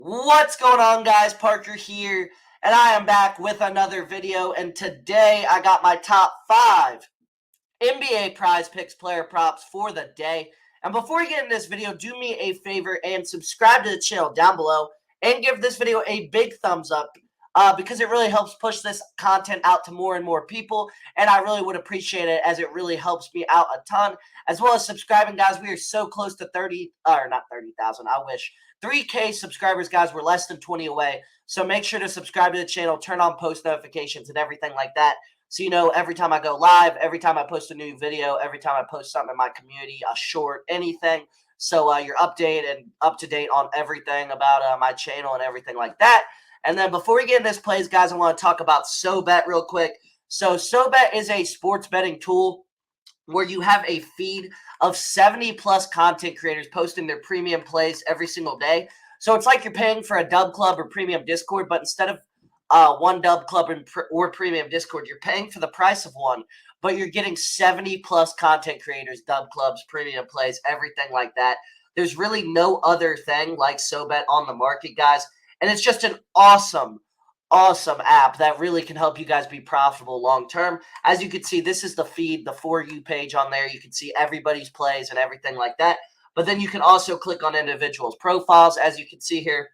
What's going on, guys? Parker here, and I am back with another video. And today I got my top 5 NBA Prize Picks player props for the day. And before you get in this video, do me a favor and subscribe to the channel down below and give this video a big thumbs up because it really helps push this content out to more and more people. And I really would appreciate it as it really helps me out a ton, as well as subscribing, guys. We are so close to 30, or not 30,000, I wish. 3K subscribers, guys. We're less than 20 away. So make sure to subscribe to the channel, turn on post notifications and everything like that. So you know every time I go live, every time I post a new video, every time I post something in my community, a short, anything. So you're updated and up to date on everything about my channel and everything like that. And then before we get into this plays, guys, I want to talk about SoBet real quick. So SoBet is a sports betting tool where you have a feed of 70 plus content creators posting their premium plays every single day. So it's like you're paying for a dub club or premium Discord, but instead of one dub club or premium Discord, you're paying for the price of one, but you're getting 70 plus content creators, dub clubs, premium plays, everything like that. There's really no other thing like SoBet on the market, guys. And it's just an awesome app that really can help you guys be profitable long term. As you can see, this is the feed, the For You page on there. You can see everybody's plays and everything like that. But then you can also click on individuals' profiles. As you can see here,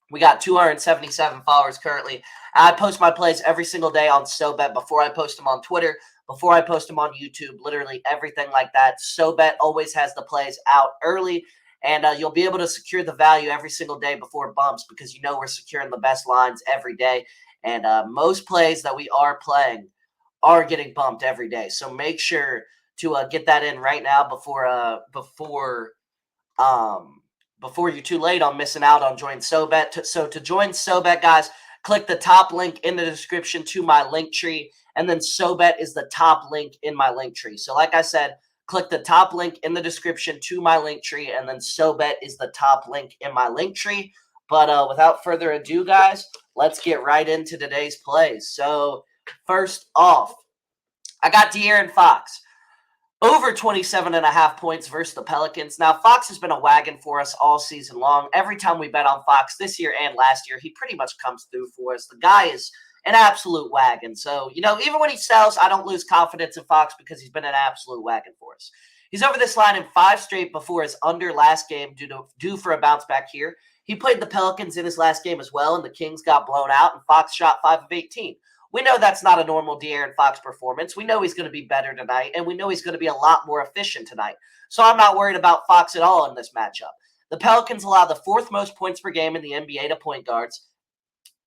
we got 277 followers currently. I post my plays every single day on SoBet before I post them on Twitter, before I post them on YouTube, literally everything like that. SoBet always has the plays out early, and you'll be able to secure the value every single day before bumps because you know we're securing the best lines every day. And most plays that we are playing are getting bumped every day. So make sure to get that in right now before you're too late on missing out on join SoBet. So to join SoBet, guys, click the top link in the description to my link tree, and then SoBet is the top link in my link tree. So like I said, click the top link in the description to my link tree, and then SoBet is the top link in my link tree. But without further ado, guys, let's get right into today's plays. So first off, I got De'Aaron Fox over 27.5 points versus the Pelicans. Now, Fox has been a wagon for us all season long. Every time we bet on Fox this year and last year, he pretty much comes through for us. The guy is an absolute wagon. So, you know, even when he sells, I don't lose confidence in Fox because he's been an absolute wagon for us. He's over this line in 5 straight before his under last game due for a bounce back here. He played the Pelicans in his last game as well, and the Kings got blown out, and Fox shot 5 of 18. We know that's not a normal De'Aaron Fox performance. We know he's going to be better tonight, and we know he's going to be a lot more efficient tonight. So I'm not worried about Fox at all in this matchup. The Pelicans allow the 4th most points per game in the NBA to point guards.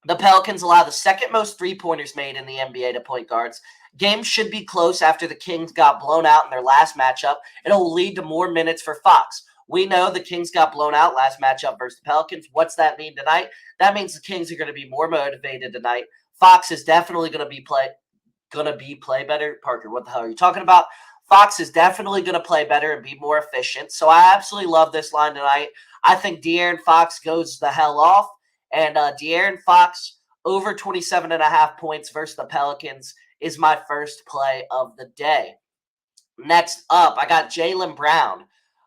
The Pelicans allow the 2nd most three-pointers made in the NBA to point guards. Games should be close after the Kings got blown out in their last matchup. It'll lead to more minutes for Fox. We know the Kings got blown out last matchup versus the Pelicans. What's that mean tonight? That means the Kings are going to be more motivated tonight. Fox is definitely going to play better. Parker, what the hell are you talking about? Fox is definitely going to play better and be more efficient. So I absolutely love this line tonight. I think De'Aaron Fox goes the hell off. And De'Aaron Fox over 27.5 points versus the Pelicans is my first play of the day. Next up, I got Jaylen Brown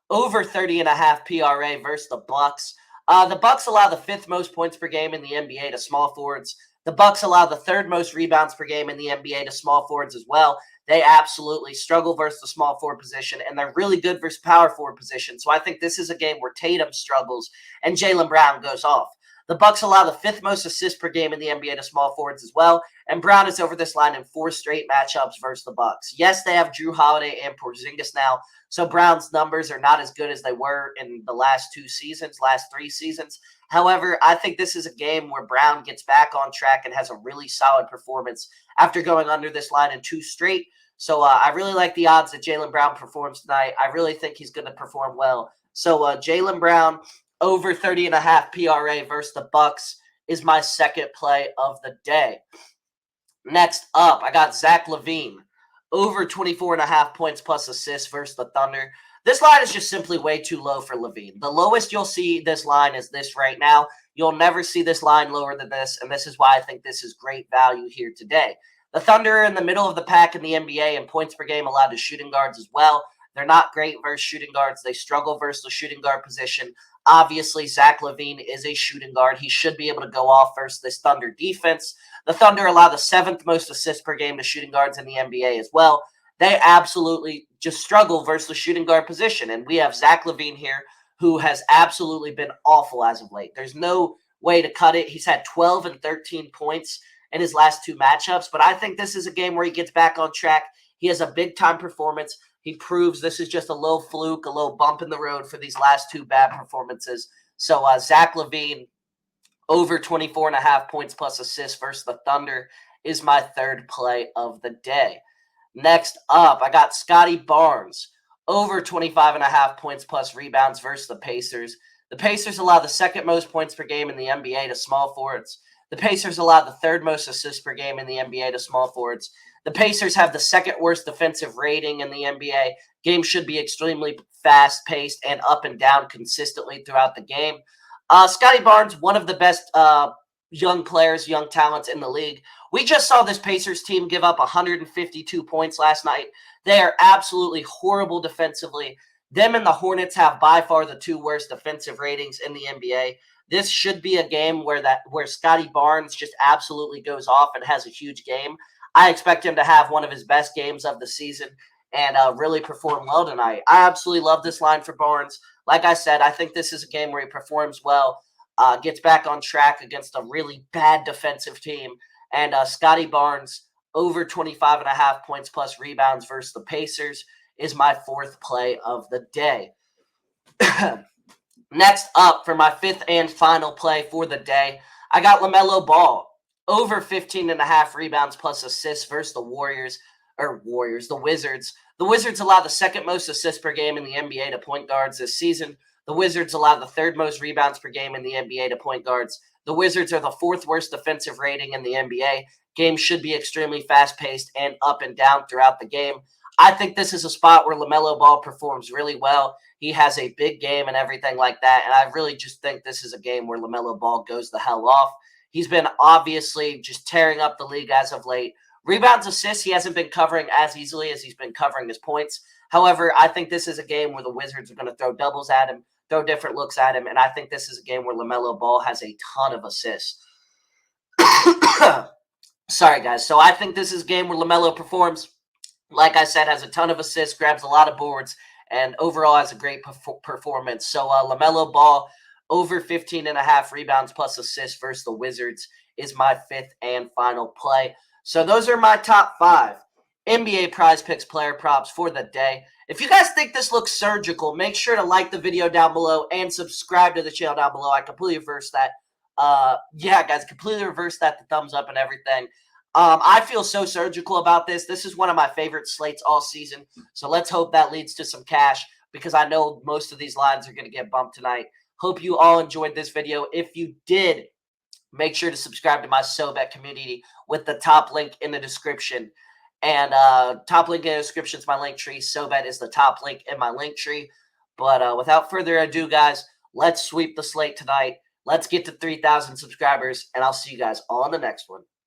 over 30.5 PRA versus the Bucks. The Bucks allow the 5th most points per game in the NBA to small forwards. The Bucks allow the 3rd most rebounds per game in the NBA to small forwards as well. They absolutely struggle versus the small forward position, and they're really good versus power forward position. So I think this is a game where Tatum struggles and Jaylen Brown goes off. The Bucks allow the 5th most assists per game in the NBA to small forwards as well, and Brown is over this line in 4 straight matchups versus the Bucks. Yes, they have Jrue Holiday and Porzingis now, so Brown's numbers are not as good as they were in the last 3 seasons. However, I think this is a game where Brown gets back on track and has a really solid performance after going under this line in 2 straight. So I really like the odds that Jaylen Brown performs tonight. I really think he's going to perform well. So Jaylen Brown over 30.5 PRA versus the Bucks is my second play of the day. Next up, I got Zach LaVine over 24.5 points plus assists versus the Thunder. This line is just simply way too low for LaVine. The lowest you'll see this line is this right now. You'll never see this line lower than this, and this is why I think this is great value here today. The Thunder are in the middle of the pack in the NBA in points per game allowed to shooting guards as well. They're not great versus shooting guards. They struggle versus the shooting guard position. Obviously, Zach LaVine is a shooting guard. He should be able to go off versus this Thunder defense. The Thunder allow the 7th most assists per game to shooting guards in the NBA as well. They absolutely just struggle versus the shooting guard position. And we have Zach LaVine here, who has absolutely been awful as of late. There's no way to cut it. He's had 12 and 13 points in his last 2 matchups, but I think this is a game where he gets back on track. He has a big-time performance. He proves this is just a little fluke, a little bump in the road for these last 2 bad performances. So Zach LaVine, over 24.5 points plus assists versus the Thunder is my third play of the day. Next up, I got Scotty Barnes, over 25.5 points plus rebounds versus the Pacers. The Pacers allow the 2nd most points per game in the NBA to small forwards. The Pacers allow the 3rd most assists per game in the NBA to small forwards. The Pacers have the 2nd worst defensive rating in the NBA. Games should be extremely fast-paced and up and down consistently throughout the game. Scotty Barnes, one of the best young players, young talents in the league. We just saw this Pacers team give up 152 points last night. They are absolutely horrible defensively. Them and the Hornets have by far the 2 worst defensive ratings in the NBA. This should be a game where Scotty Barnes just absolutely goes off and has a huge game. I expect him to have one of his best games of the season and really perform well tonight. I absolutely love this line for Barnes. Like I said, I think this is a game where he performs well, gets back on track against a really bad defensive team. And Scotty Barnes, over 25.5 points plus rebounds versus the Pacers, is my 4th play of the day. Next up, for my 5th and final play for the day, I got LaMelo Ball, over 15.5 rebounds plus assists versus the Wizards. The Wizards allow the 2nd most assists per game in the NBA to point guards this season. The Wizards allow the 3rd most rebounds per game in the NBA to point guards. The Wizards are the 4th worst defensive rating in the NBA. Games should be extremely fast-paced and up and down throughout the game. I think this is a spot where LaMelo Ball performs really well. He has a big game and everything like that, and I really just think this is a game where LaMelo Ball goes the hell off. He's been obviously just tearing up the league as of late. Rebounds, assists, he hasn't been covering as easily as he's been covering his points. However, I think this is a game where the Wizards are going to throw doubles at him, throw different looks at him, and I think this is a game where LaMelo Ball has a ton of assists. Sorry, guys. So I think this is a game where LaMelo performs, like I said, has a ton of assists, grabs a lot of boards, and overall has a great performance. So LaMelo Ball, over 15.5 rebounds plus assists versus the Wizards is my 5th and final play. So those are my top 5 NBA PrizePicks player props for the day. If you guys think this looks surgical, make sure to like the video down below and subscribe to the channel down below. I completely reversed that. Yeah, guys, completely reversed that, the thumbs up and everything. I feel so surgical about this. This is one of my favorite slates all season. So let's hope that leads to some cash because I know most of these lines are going to get bumped tonight. Hope you all enjoyed this video. If you did, make sure to subscribe to my SoBet community with the top link in the description. And top link in the description is my link tree. SoBet is the top link in my link tree. But without further ado, guys, let's sweep the slate tonight. Let's get to 3,000 subscribers, and I'll see you guys on the next one.